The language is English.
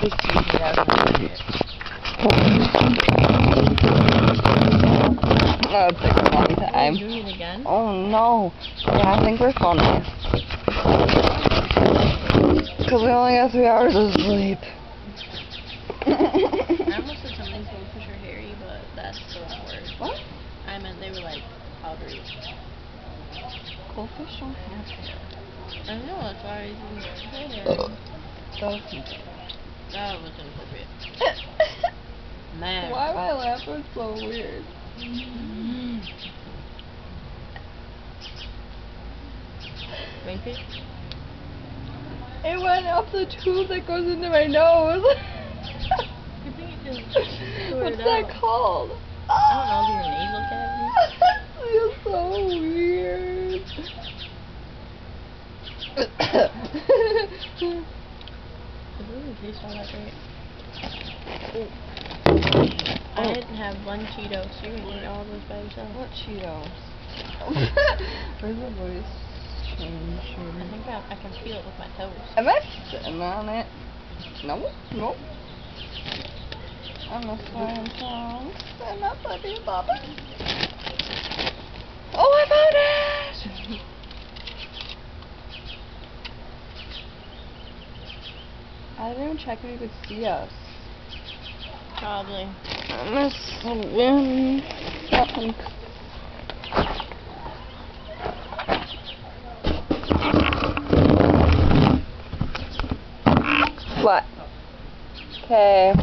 That would take a long time. Are you doing it again? Oh no. Yeah, I think we're funny. Because we only got 3 hours of sleep. I almost said something goldfish or hairy, but that's the wrong word. What? I meant they were like powdery. Goldfish don't have hair. I know, that's why I didn't say hair. That was inappropriate. Man. Why am I laughing so weird? Drink it? It went up the tube that goes into my nose. You think you can What's that called? I don't know, your nasal cavity? It's so weird. It doesn't taste all that great. I didn't have one Cheeto, so you're gonna eat all those by yourself. What Cheetos? Where's the voice changer? I think I can feel it with my toes. Am I sitting on it? No, no. I'm a slime song. I'm not buddy, Baba. Oh, I found it! I didn't even check if you could see us. Probably. I'm a swim. What? Okay.